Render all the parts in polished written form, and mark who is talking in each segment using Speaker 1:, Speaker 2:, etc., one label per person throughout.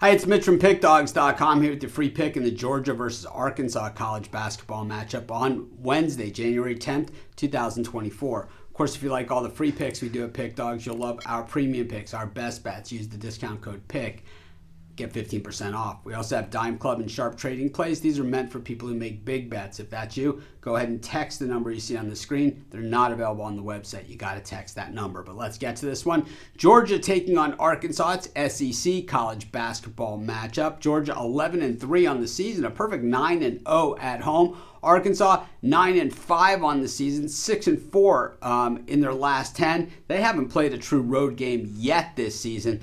Speaker 1: Hi, it's Mitch from Pickdawgz.com here with your free pick in the Georgia versus Arkansas college basketball matchup on Wednesday, January 10th, 2024. Of course, if you like all the free picks we do at Pickdawgz, you'll love our premium picks, our best bets. Use the discount code PICK. Get 15% off. We also have Dime Club and Sharp Trading Plays. These are meant for people who make big bets. If that's you, go ahead and text the number you see on the screen. They're not available on the website. You got to text that number. But let's get to this one. Georgia taking on Arkansas. It's SEC college basketball matchup. Georgia 11-3 on the season, a perfect 9-0 at home. Arkansas 9-5 on the season, 6-4 in their last 10. They haven't played a true road game yet this season.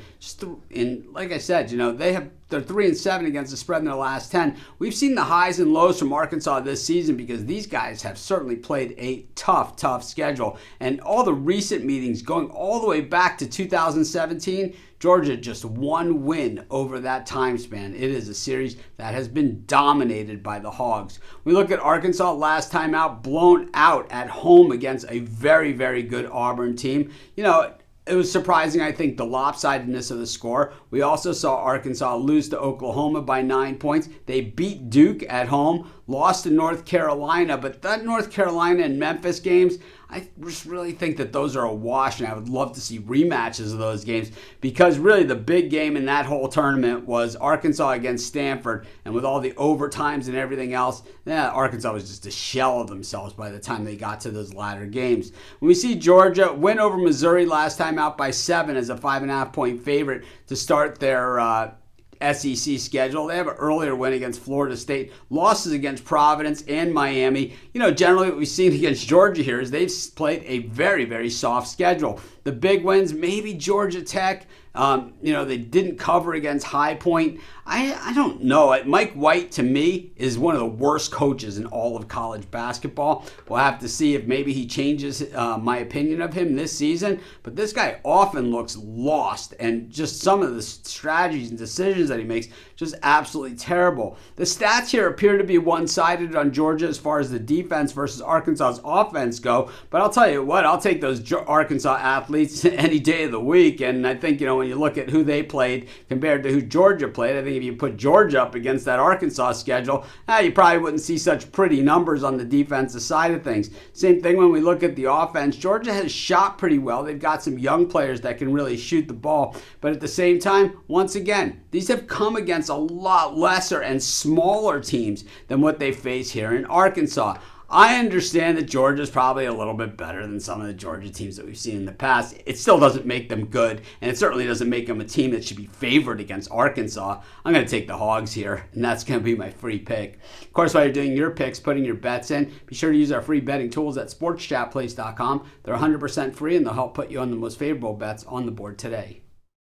Speaker 1: Like I said, they're 3-7 against the spread in their last 10. We've seen the highs and lows from Arkansas this season because these guys have certainly played a tough schedule. And all the recent meetings going all the way back to 2017, Georgia just one win over that time span. It is a series that has been dominated by the Hogs. We look at Arkansas last time out, blown out at home against a very, very good Auburn team. It was surprising, I think, the lopsidedness of the score. We also saw Arkansas lose to Oklahoma by 9 points. They beat Duke at home, lost to North Carolina, but that North Carolina and Memphis games, I just really think that those are a wash, and I would love to see rematches of those games because really the big game in that whole tournament was Arkansas against Stanford, and with all the overtimes and everything else, Arkansas was just a shell of themselves by the time they got to those latter games. When we see Georgia win over Missouri last time out by 7 as a 5.5 point favorite to start their SEC schedule. They have an earlier win against Florida State, losses against Providence and Miami. Generally what we've seen against Georgia here is they've played a very, very soft schedule. The big wins, maybe Georgia Tech. They didn't cover against High Point. I don't know. Mike White, to me, is one of the worst coaches in all of college basketball. We'll have to see if maybe he changes my opinion of him this season. But this guy often looks lost, and just some of the strategies and decisions that he makes, just absolutely terrible. The stats here appear to be one-sided on Georgia as far as the defense versus Arkansas's offense go. But I'll tell you what, I'll take those Arkansas athletes any day of the week. And I think, when you look at who they played compared to who Georgia played, I think if you put Georgia up against that Arkansas schedule, you probably wouldn't see such pretty numbers on the defensive side of things. Same thing when we look at the offense. Georgia has shot pretty well. They've got some young players that can really shoot the ball. But at the same time, once again, these have come against a lot lesser and smaller teams than what they face here in Arkansas. I understand that Georgia's probably a little bit better than some of the Georgia teams that we've seen in the past. It still doesn't make them good, and it certainly doesn't make them a team that should be favored against Arkansas. I'm going to take the Hogs here, and that's going to be my free pick. Of course, while you're doing your picks, putting your bets in, be sure to use our free betting tools at sportschatplace.com. They're 100% free, and they'll help put you on the most favorable bets on the board today.